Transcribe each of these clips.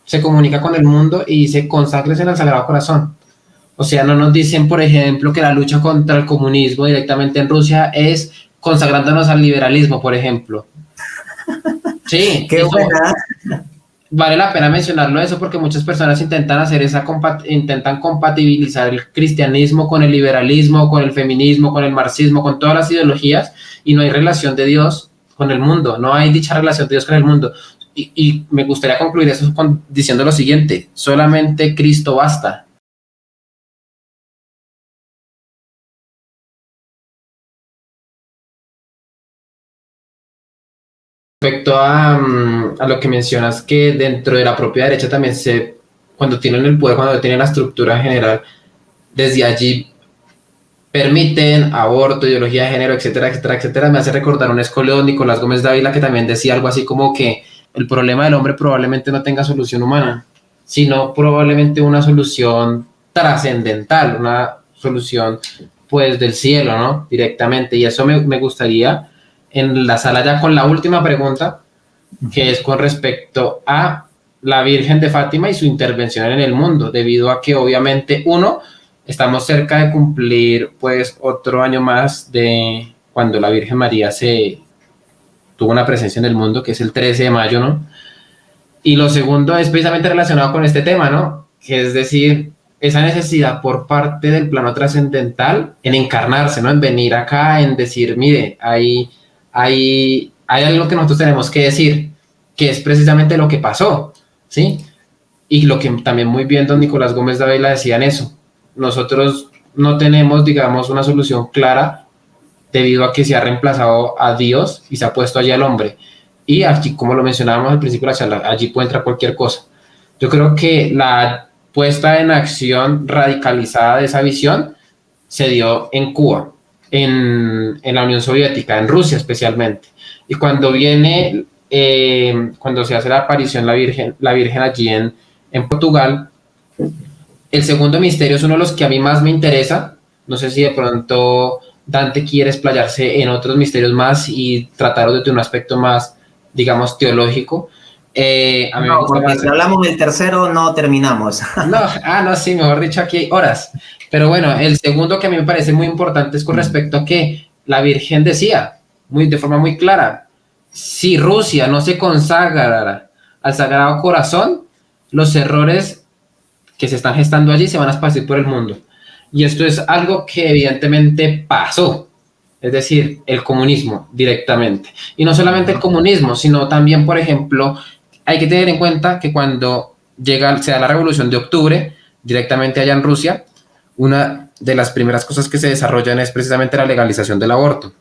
se comunica con el mundo y dice conságrese al Sagrado Corazón. O sea, no nos dicen, por ejemplo, que la lucha contra el comunismo directamente en Rusia es consagrándonos al liberalismo, por ejemplo. Sí, Qué buena. Vale la pena mencionarlo eso porque muchas personas intentan hacer intentan compatibilizar el cristianismo con el liberalismo, con el feminismo, con el marxismo, con todas las ideologías, y no hay relación de Dios con el mundo, no hay dicha relación de Dios con el mundo. Y me gustaría concluir eso diciendo lo siguiente: solamente Cristo basta. Respecto a lo que mencionas, que dentro de la propia derecha también cuando tienen el poder, cuando tienen la estructura general, desde allí permiten aborto, ideología de género, etcétera, etcétera, etcétera, me hace recordar un escolio de Nicolás Gómez Dávila que también decía algo así como que el problema del hombre probablemente no tenga solución humana, sino probablemente una solución trascendental, una solución pues del cielo, ¿no? Directamente. Y eso me gustaría en la sala ya con la última pregunta, que es con respecto a la Virgen de Fátima y su intervención en el mundo, debido a que obviamente estamos cerca de cumplir pues otro año más de cuando la Virgen María tuvo una presencia en el mundo, que es el 13 de mayo, ¿no? Y lo segundo es precisamente relacionado con este tema, ¿no? Que es decir, esa necesidad por parte del plano trascendental en encarnarse, ¿no? En venir acá, en decir, mire, hay algo que nosotros tenemos que decir, que es precisamente lo que pasó, ¿sí? Y lo que también muy bien don Nicolás Gómez Dávila decía en eso. Nosotros no tenemos, digamos, una solución clara debido a que se ha reemplazado a Dios y se ha puesto allí al hombre. Y aquí, como lo mencionábamos al principio de la charla, allí puede entrar cualquier cosa. Yo creo que la puesta en acción radicalizada de esa visión se dio en Cuba, en la Unión Soviética, en Rusia especialmente. Y cuando cuando se hace la aparición la Virgen allí en Portugal, el segundo misterio es uno de los que a mí más me interesa. No sé si de pronto Dante quiere explayarse en otros misterios más y tratarlo desde un aspecto más, digamos, teológico. A mí no, me porque si hablamos del tercero no terminamos. No, sí, mejor dicho, aquí hay horas. Pero bueno, el segundo que a mí me parece muy importante es con respecto a que la Virgen decía, de forma muy clara, si Rusia no se consagrara al Sagrado Corazón, los errores que se están gestando allí se van a esparcir por el mundo. Y esto es algo que evidentemente pasó, es decir, el comunismo directamente. Y no solamente el comunismo, sino también, por ejemplo, hay que tener en cuenta que cuando se da la Revolución de Octubre, directamente allá en Rusia, una de las primeras cosas que se desarrollan es precisamente la legalización del aborto.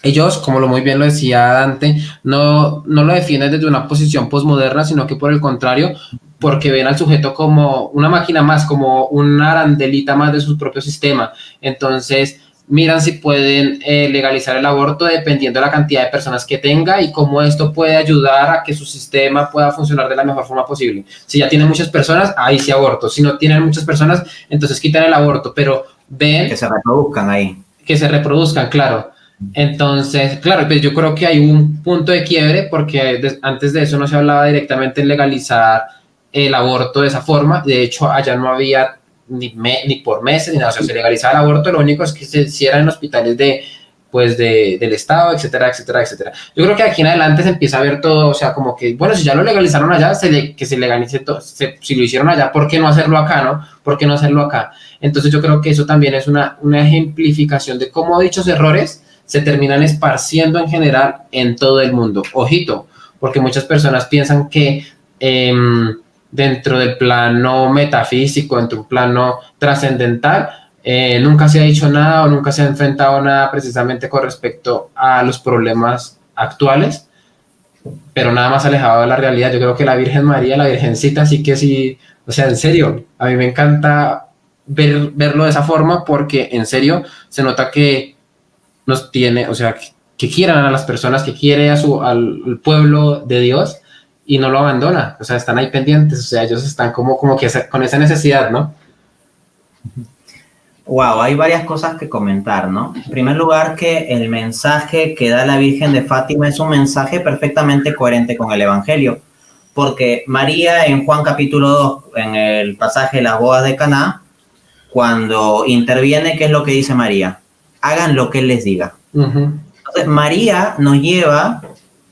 Ellos, como muy bien lo decía Dante, no lo defienden desde una posición posmoderna, sino que por el contrario, porque ven al sujeto como una máquina más, como una arandelita más de su propio sistema. Entonces, miran si pueden legalizar el aborto dependiendo de la cantidad de personas que tenga y cómo esto puede ayudar a que su sistema pueda funcionar de la mejor forma posible. Si ya tienen muchas personas, ahí sí aborto. Si no tienen muchas personas, entonces quitan el aborto, pero ven... Que se reproduzcan ahí. Que se reproduzcan, claro. Entonces, claro, pues yo creo que hay un punto de quiebre porque antes de eso no se hablaba directamente en legalizar el aborto de esa forma. De hecho, allá no había ni por meses ni nada, o sea, se legalizaba el aborto, lo único es que se hiciera en hospitales del Estado, etcétera, etcétera, etcétera. Yo creo que aquí en adelante se empieza a ver todo, o sea, como que, bueno, si ya lo legalizaron allá, que se legalice todo, si lo hicieron allá, ¿por qué no hacerlo acá, no? ¿Por qué no hacerlo acá? Entonces yo creo que eso también es una ejemplificación de cómo dichos errores se terminan esparciendo en general en todo el mundo. Ojito, porque muchas personas piensan que dentro del plano metafísico, dentro de un plano trascendental, nunca se ha dicho nada o nunca se ha enfrentado nada precisamente con respecto a los problemas actuales, pero nada más alejado de la realidad. Yo creo que la Virgen María, la Virgencita, sí que sí, o sea, en serio, a mí me encanta verlo de esa forma porque en serio se nota que nos tiene, o sea, que quieran a las personas, que quiere al pueblo de Dios y no lo abandona, o sea, están ahí pendientes, o sea, ellos están como que con esa necesidad, ¿no? Wow, hay varias cosas que comentar, ¿no? En primer lugar, que el mensaje que da la Virgen de Fátima es un mensaje perfectamente coherente con el Evangelio, Porque María en Juan capítulo 2, en el pasaje de las bodas de Caná, cuando interviene, ¿qué es lo que dice María? Hagan lo que Él les diga. Entonces, María nos lleva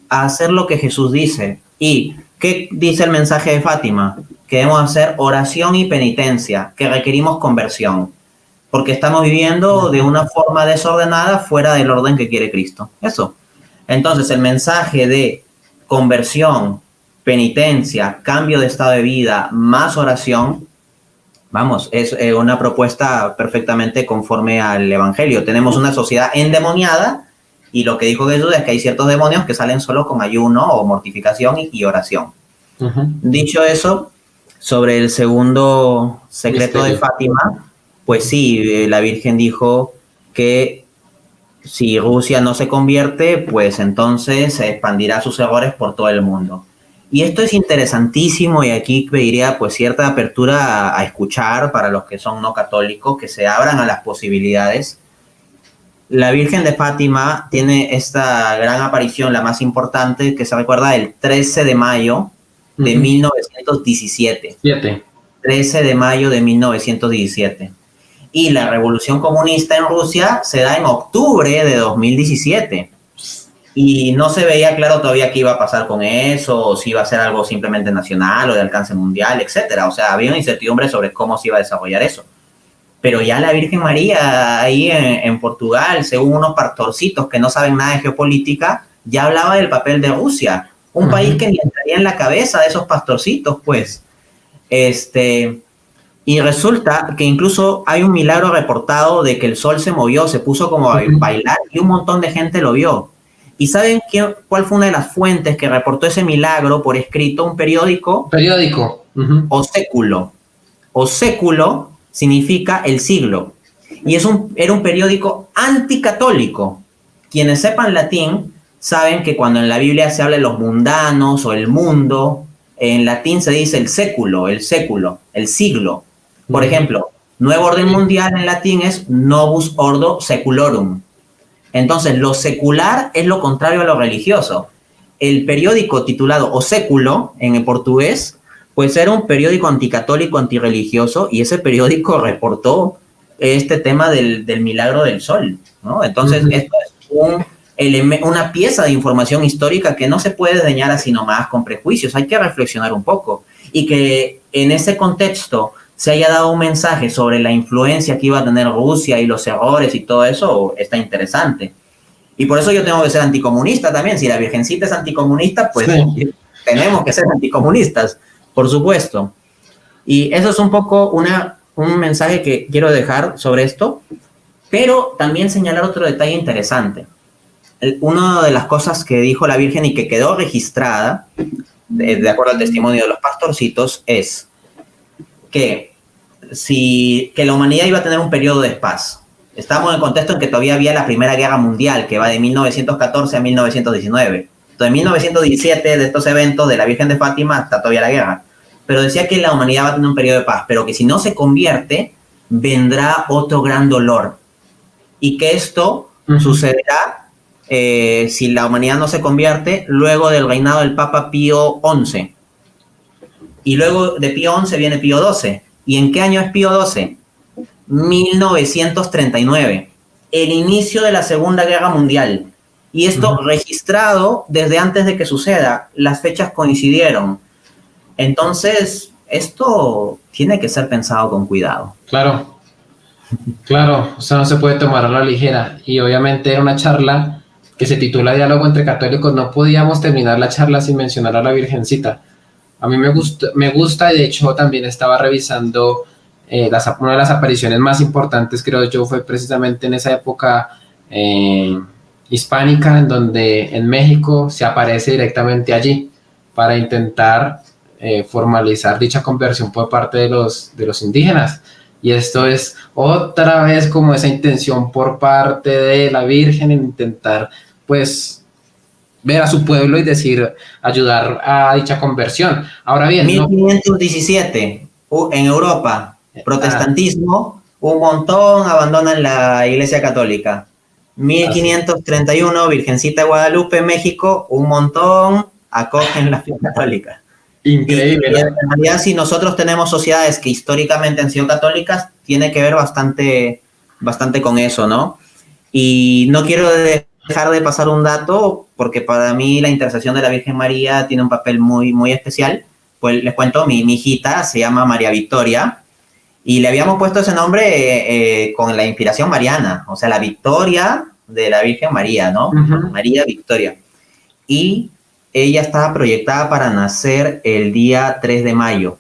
a hacer lo que Jesús dice. ¿Y qué dice el mensaje de Fátima? Que debemos hacer oración y penitencia, que requerimos conversión, porque estamos viviendo de una forma desordenada fuera del orden que quiere Cristo. Eso. Entonces, el mensaje de conversión, penitencia, cambio de estado de vida, más oración, vamos, es una propuesta perfectamente conforme al Evangelio. Tenemos una sociedad endemoniada y lo que dijo Jesús es que hay ciertos demonios que salen solo con ayuno o mortificación y oración. Dicho eso, sobre el segundo secreto de Fátima, pues sí, la Virgen dijo que si Rusia no se convierte, pues entonces se expandirá sus errores por todo el mundo. Y esto es interesantísimo y aquí pediría pues cierta apertura a escuchar para los que son no católicos, que se abran a las posibilidades. La Virgen de Fátima tiene esta gran aparición, la más importante, que se recuerda el 13 de mayo de 1917. 13 de mayo de 1917. Y la revolución comunista en Rusia se da en octubre de 2017. Y no se veía claro todavía qué iba a pasar con eso, o si iba a ser algo simplemente nacional o de alcance mundial, etcétera. O sea, había una incertidumbre sobre cómo se iba a desarrollar eso. Pero ya la Virgen María, ahí en Portugal, según unos pastorcitos que no saben nada de geopolítica, ya hablaba del papel de Rusia. Un país que ni entraría en la cabeza de esos pastorcitos, pues. Y resulta que incluso hay un milagro reportado de que el sol se movió, se puso como a bailar y un montón de gente lo vio. ¿Y saben cuál fue una de las fuentes que reportó ese milagro por escrito? Un periódico. Oséculo. Oséculo significa el siglo. Y era un periódico anticatólico. Quienes sepan latín saben que cuando en la Biblia se habla de los mundanos o el mundo, en latín se dice el século, el siglo. Por ejemplo, nuevo orden mundial en latín es novus ordo seculorum. Entonces, lo secular es lo contrario a lo religioso. El periódico titulado O Século, en el portugués, pues era un periódico anticatólico, antirreligioso, y ese periódico reportó este tema del milagro del sol, ¿no? Entonces, esto es una pieza de información histórica que no se puede desdeñar así nomás con prejuicios. Hay que reflexionar un poco. Y que en ese contexto se haya dado un mensaje sobre la influencia que iba a tener Rusia y los errores y todo eso, está interesante. Y por eso yo tengo que ser anticomunista también. Si la Virgencita es anticomunista, pues tenemos que ser anticomunistas, por supuesto. Y eso es un poco un mensaje que quiero dejar sobre esto, pero también señalar otro detalle interesante. Una de las cosas que dijo la Virgen y que quedó registrada, de acuerdo al testimonio de los pastorcitos, es que la humanidad iba a tener un periodo de paz. Estamos en el contexto en que todavía había la Primera Guerra Mundial, que va de 1914 a 1919. Entonces, en 1917, de estos eventos de la Virgen de Fátima, hasta todavía la guerra. Pero decía que la humanidad va a tener un periodo de paz, pero que si no se convierte, vendrá otro gran dolor. Y que esto sucederá si la humanidad no se convierte luego del reinado del Papa Pío XI. Y luego de Pío XI viene Pío XII. ¿Y en qué año es Pío XII? 1939, el inicio de la Segunda Guerra Mundial. Y esto registrado desde antes de que suceda, las fechas coincidieron. Entonces, esto tiene que ser pensado con cuidado. Claro, o sea, no se puede tomar a la ligera. Y obviamente era una charla que se titula Diálogo entre Católicos. No podíamos terminar la charla sin mencionar a la Virgencita. A mí me gusta y de hecho también estaba revisando una de las apariciones más importantes, creo yo, fue precisamente en esa época hispánica, en donde en México se aparece directamente allí para intentar formalizar dicha conversión por parte de los indígenas. Y esto es otra vez como esa intención por parte de la Virgen en intentar, pues, ver a su pueblo y decir, ayudar a dicha conversión. Ahora bien, 1517, en Europa, protestantismo, un montón abandonan la Iglesia Católica. 1531, Virgencita de Guadalupe, México, un montón acogen la fe católica. Increíble, Y ¿no? en realidad, si nosotros tenemos sociedades que históricamente han sido católicas, tiene que ver bastante con eso, ¿no? Y no quiero dejar de pasar un dato, porque para mí la intercesión de la Virgen María tiene un papel muy, muy especial. Pues les cuento, mi hijita se llama María Victoria, y le habíamos puesto ese nombre con la inspiración mariana, o sea, la victoria de la Virgen María, ¿no? Ujú. María Victoria. Y ella estaba proyectada para nacer el día 3 de mayo,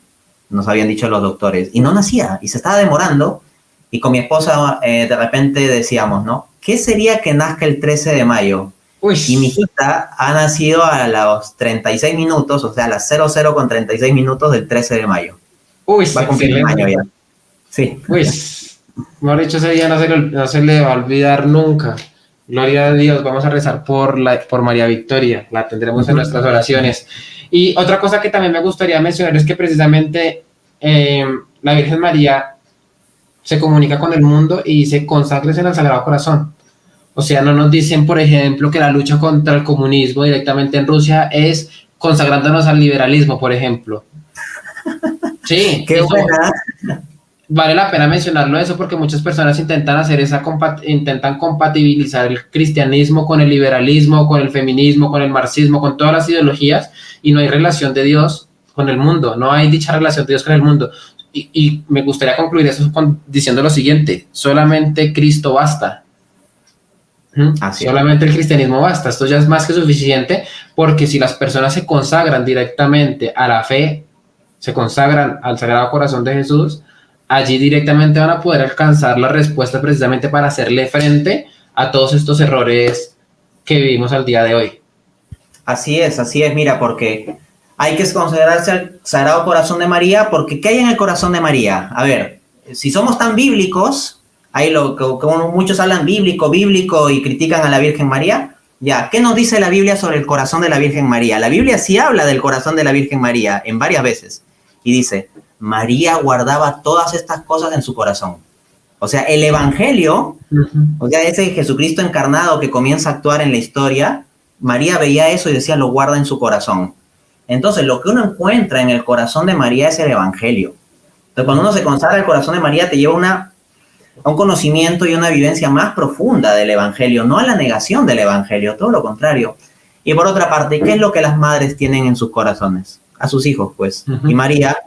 nos habían dicho los doctores, y no nacía, y se estaba demorando, y con mi esposa de repente decíamos, ¿no? ¿Qué sería que nazca el 13 de mayo? Uy, Y mi hijita ha nacido a los 36 minutos, o sea, a las 00 con 36 minutos del 13 de mayo. uy, Va a cumplir un año excelente. ya. Sí. Uy, mejor dicho, ese día no se le va a olvidar nunca. Gloria a Dios, vamos a rezar por María Victoria, la tendremos en nuestras oraciones. Y otra cosa que también me gustaría mencionar es que precisamente la Virgen María se comunica con el mundo y dice, conságrense en el Sagrado Corazón. O sea, no nos dicen, por ejemplo, que la lucha contra el comunismo directamente en Rusia es consagrándonos al liberalismo, por ejemplo. Sí, Qué eso buena. vale la pena mencionarlo eso porque muchas personas intentan hacer intentan compatibilizar el cristianismo con el liberalismo, con el feminismo, con el marxismo, con todas las ideologías y no hay relación de Dios con el mundo, no hay dicha relación de Dios con el mundo. Y me gustaría concluir eso diciendo lo siguiente, solamente Cristo basta. Así es. Solamente el cristianismo basta, esto ya es más que suficiente porque si las personas se consagran directamente a la fe, se consagran al Sagrado Corazón de Jesús, allí directamente van a poder alcanzar la respuesta precisamente para hacerle frente a todos estos errores que vivimos al día de hoy. Así es, mira, porque hay que considerarse al Sagrado Corazón de María, porque ¿qué hay en el corazón de María? A ver, si somos tan bíblicos, hay como muchos hablan bíblico y critican a la Virgen María, ya, ¿qué nos dice la Biblia sobre el corazón de la Virgen María? La Biblia sí habla del corazón de la Virgen María en varias veces, y dice, María guardaba todas estas cosas en su corazón. O sea, el Evangelio, o sea, ese Jesucristo encarnado que comienza a actuar en la historia, María veía eso y decía, lo guarda en su corazón. Entonces, lo que uno encuentra en el corazón de María es el Evangelio. Entonces, cuando uno se consagra al corazón de María, te lleva a un conocimiento y una vivencia más profunda del Evangelio, no a la negación del Evangelio, todo lo contrario. Y por otra parte, ¿qué es lo que las madres tienen en sus corazones? A sus hijos, pues. Y María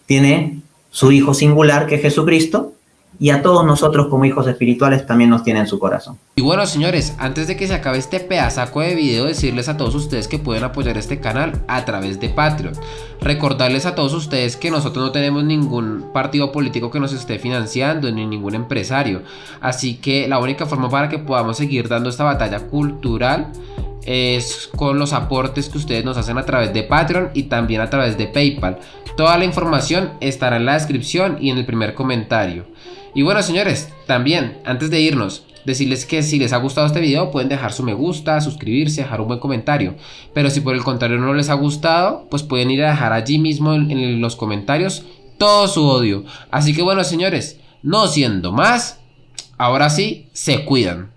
tiene su hijo singular, que es Jesucristo, y a todos nosotros como hijos espirituales también nos tiene en su corazón. Y bueno, señores, antes de que se acabe este pedazaco de video, decirles a todos ustedes que pueden apoyar este canal a través de Patreon. Recordarles a todos ustedes que nosotros no tenemos ningún partido político que nos esté financiando, ni ningún empresario. Así que la única forma para que podamos seguir dando esta batalla cultural es con los aportes que ustedes nos hacen a través de Patreon y también a través de PayPal. Toda la información estará en la descripción y en el primer comentario. Y bueno, señores, también antes de irnos, decirles que si les ha gustado este video pueden dejar su me gusta, suscribirse, dejar un buen comentario. Pero si por el contrario no les ha gustado, pues pueden ir a dejar allí mismo en los comentarios todo su odio. Así que bueno, señores, no siendo más, ahora sí, se cuidan.